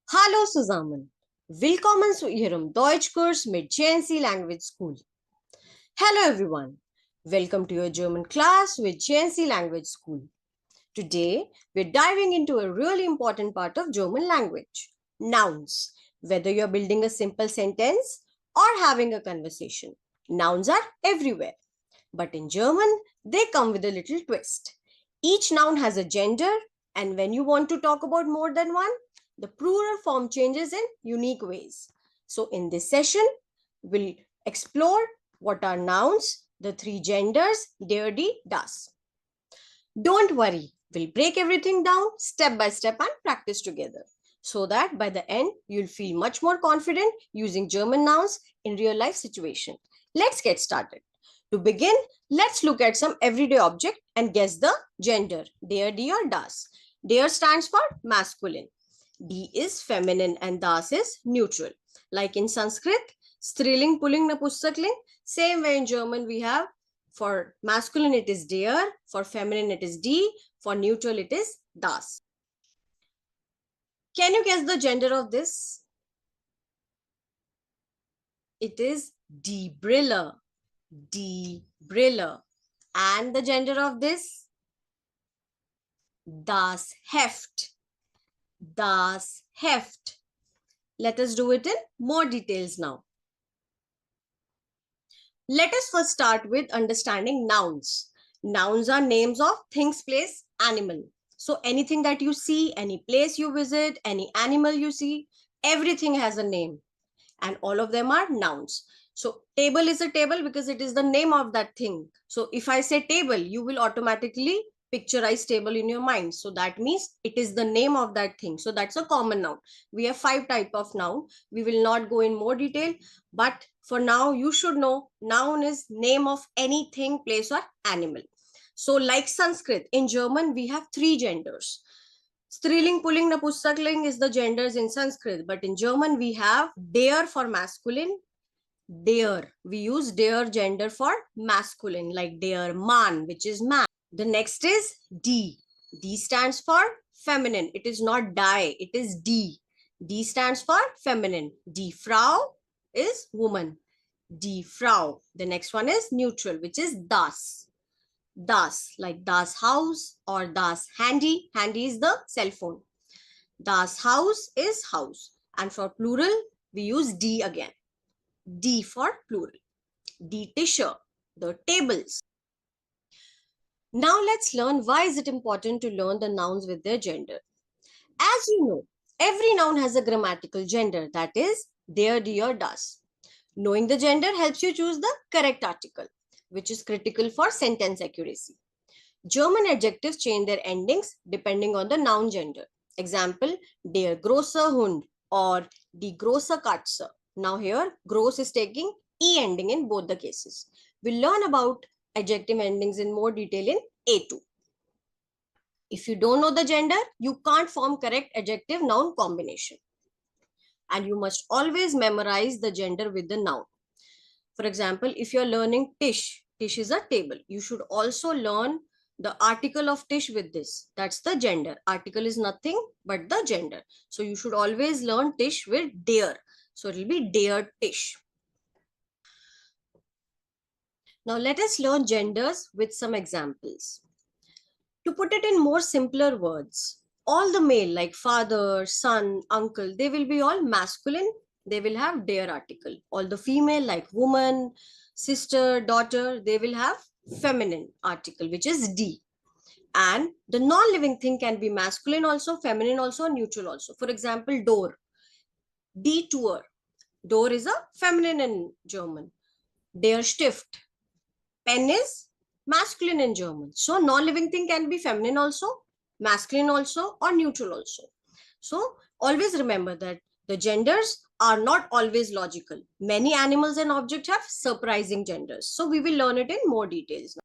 Hallo zusammen. Willkommen zu Ihrem Deutschkurs mit J&C Language School. Hello everyone. Welcome to your German class with J&C Language School. Today, we're diving into a really important part of German language, nouns. Whether you're building a simple sentence or having a conversation, nouns are everywhere. But in German, they come with a little twist. Each noun has a gender, and when you want to talk about more than one, the plural form changes in unique ways. So, in this session, we'll explore what are nouns, the three genders, der, die, das. Don't worry, we'll break everything down step by step and practice together so that by the end, you'll feel much more confident using German nouns in real life situation. Let's get started. To begin, let's look at some everyday object and guess the gender, der, die or das. Der stands for masculine. Die is feminine and das is neutral. Like in Sanskrit, striling, pulling, napustakling. Same way in German we have for masculine it is der, for feminine it is die, for neutral it is das. Can you guess the gender of this? It is die Brille. Die Brille. And the gender of this? Das Heft. Das Heft. Let us do it in more details now. Let us first start with understanding nouns. Nouns are names of things, place, animal. So anything that you see, any place you visit, any animal you see, everything has a name. And all of them are nouns. So table is a table because it is the name of that thing. So if I say table, you will automatically picturize table in your mind. So that means it is the name of that thing. So that's a common noun. We have 5 types of noun. We will not go in more detail, but for now you should know noun is name of anything, place or animal. So like Sanskrit, in German we have 3 genders. Striling, pulling, napustakling is the genders in Sanskrit, but in German we have der for masculine, der. We use der gender for masculine, like der Mann, which is man. The next is die. Die stands for feminine. It is not die, it is die. Die stands for feminine. Die Frau is woman. Die Frau. The next one is neutral, which is das. Das, like das Haus or das Handy. Handy is the cell phone. Das Haus is house. And for plural, we use die again. Die for plural. Die Tische, the tables. Now let's learn why is it important to learn the nouns with their gender. As you know, every noun has a grammatical gender, that is der, die or das. Knowing the gender helps you choose the correct article, which is critical for sentence accuracy. German adjectives change their endings depending on the noun gender. Example, der große Hund or die große Katze. Now here, gross is taking E ending in both the cases. We'll learn about adjective endings in more detail in A2. If you don't know the gender, you can't form correct adjective noun combination. And you must always memorize the gender with the noun. For example, if you're learning tish, tish is a table. You should also learn the article of tish with this. That's the gender. Article is nothing but the gender. So you should always learn tish with der. So it will be der tish. Now let us learn genders with some examples. To put it in more simpler words, all the male like father, son, uncle, they will be all masculine. They will have der article. All the female like woman, sister, daughter, they will have feminine article, which is die. And the non-living thing can be masculine also, feminine also, neutral also. For example, door, die Tür. Door is a feminine in German. Der Stift. Pen is masculine in German. So non-living thing can be feminine also, masculine also, or neutral also. So always remember that the genders are not always logical. Many animals and objects have surprising genders. So we will learn it in more details.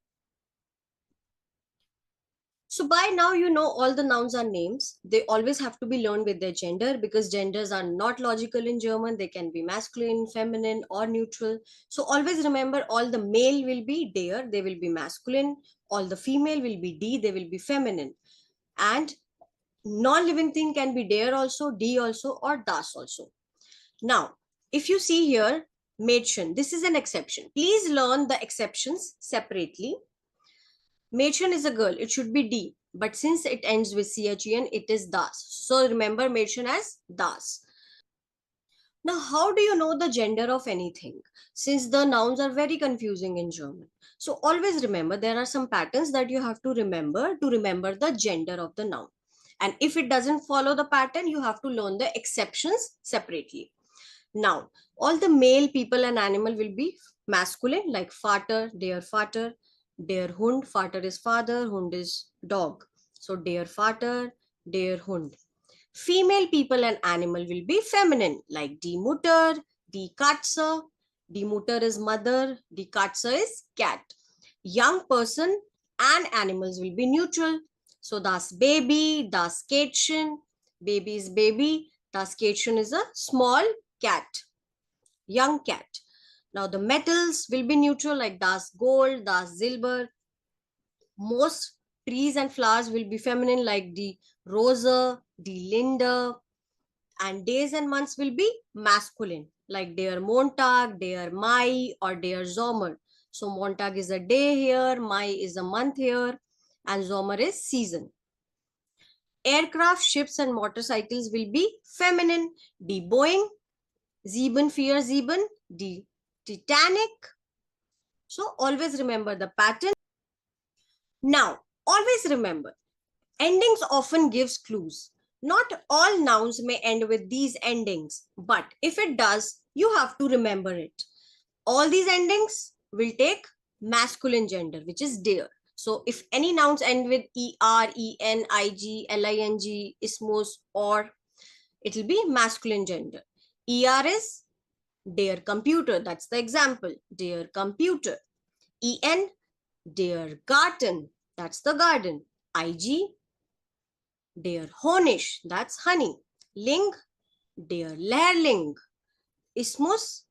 So by now you know all the nouns are names. They always have to be learned with their gender because genders are not logical in German. They can be masculine, feminine or neutral. So always remember all the male will be der, they will be masculine. All the female will be die, they will be feminine. And Non-living thing can be der also, die also, or das also. Now, if you see here, Mädchen, this is an exception. Please learn the exceptions separately. Mädchen is a girl, it should be D, but since it ends with CHEN, it is das. So remember Mädchen as das. Now, how do you know the gender of anything? Since the nouns are very confusing in German. So always remember there are some patterns that you have to remember the gender of the noun. And if it doesn't follow the pattern, you have to learn the exceptions separately. Now, all the male people and animal will be masculine, like Vater, der Hund. Vater is father, Hund is dog. So der Vater, der Hund. Female people and animal will be feminine, like die Mutter, die Katze. Die Mutter is mother, die Katze is cat. Young person and animals will be neutral. So das Baby, das Kätzchen. Baby is baby, das Kätzchen is a small cat, young cat. Now the metals will be neutral, like das Gold, das Silber. Most trees and flowers will be feminine, like the Rose, the Linde. And days and months will be masculine, like der Montag, der Mai, or der Sommer. So Montag is a day here, Mai is a month here, and Sommer is season. Aircraft, ships, and motorcycles will be feminine. Die Boeing, 747, die Titanic. So always remember the pattern. Now, always remember, endings often gives clues. Not all nouns may end with these endings, but if it does, you have to remember it. All these endings will take masculine gender, which is der. So if any nouns end with er, en, ig, ling, ismos, or, it will be masculine gender. Er is der Computer, that's the example, der Computer. En, der Garten, that's the garden. Ig, der Honig, that's honey. Ling, der Lehrling. Ismus,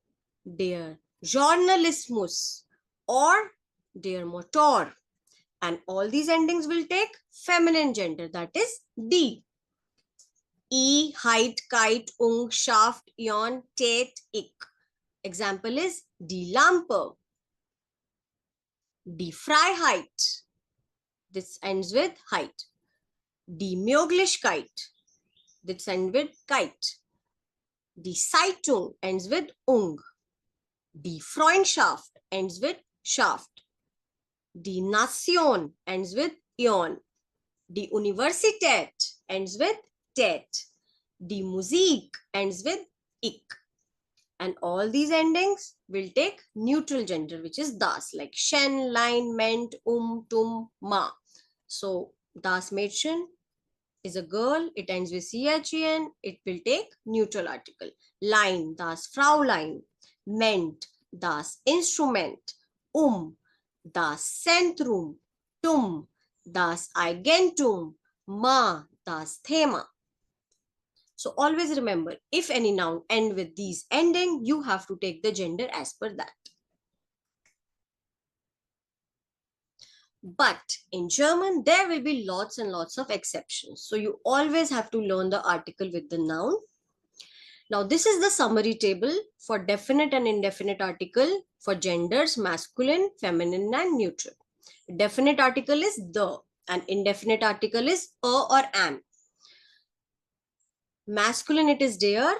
der Journalismus, or der Motor. And all these endings will take feminine gender, that is die. E, height, kite, shaft, ion, tät, ich. Example is die Lampe. Die Freiheit. This ends with height. Die Möglichkeit. This ends with kite. Die Zeitung ends with ung. Die Freundschaft ends with shaft. Die Nation ends with ion. Die Universität ends with tät. Die Musik ends with ik. And all these endings will take neutral gender, which is das, like shen, line, ment, tum, ma. So das Mädchen is a girl, it ends with chen, it will take neutral article. Line, das Fraulein. Ment, das Instrument. Das Zentrum. Tum, das Eigentum. Ma, das Thema. So always remember, if any noun end with these ending, you have to take the gender as per that. But in German, there will be lots and lots of exceptions. So you always have to learn the article with the noun. Now, this is the summary table for definite and indefinite article for genders, masculine, feminine, and neutral. Definite article is the, and indefinite article is a or an. Masculine it is der,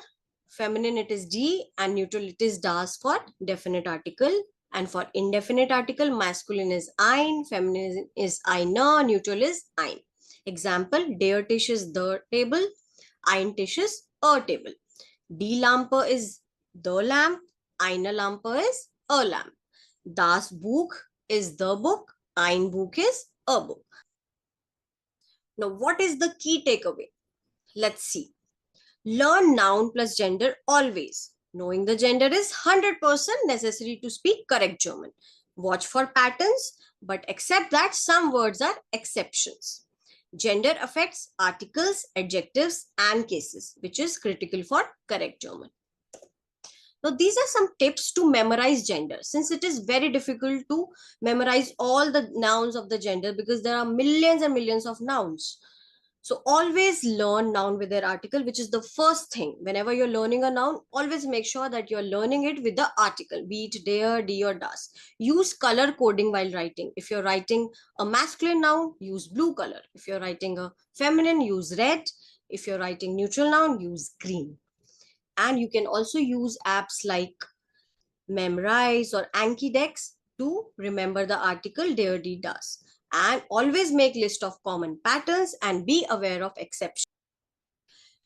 feminine it is die, and neutral it is das for definite article. And for indefinite article, masculine is ein, feminine is eine, neutral is ein. Example, der Tisch is the table, ein Tisch is a table. Die Lampe is the lamp, eine Lampe is a lamp. Das Buch is the book, ein Buch is a book. Now, what is the key takeaway? Let's see. Learn noun plus gender always. Knowing the gender is 100% necessary to speak correct German. Watch for patterns, but accept that some words are exceptions. Gender affects articles, adjectives, and cases, which is critical for correct German. Now, these are some tips to memorize gender, since it is very difficult to memorize all the nouns of the gender because there are millions and millions of nouns. So always learn noun with their article, which is the first thing. Whenever you're learning a noun, always make sure that you're learning it with the article, be it der, die, or das. Use color coding while writing. If you're writing a masculine noun, use blue color. If you're writing a feminine, use red. If you're writing neutral noun, use green. And you can also use apps like Memrise or Anki Dex to remember the article der, die, das. And always make list of common patterns and be aware of exceptions.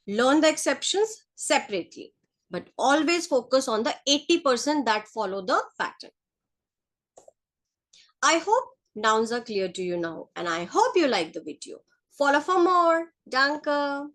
Learn the exceptions separately, but always focus on the 80% that follow the pattern. I hope nouns are clear to you now, and I hope you like the video. Follow for more. Danke.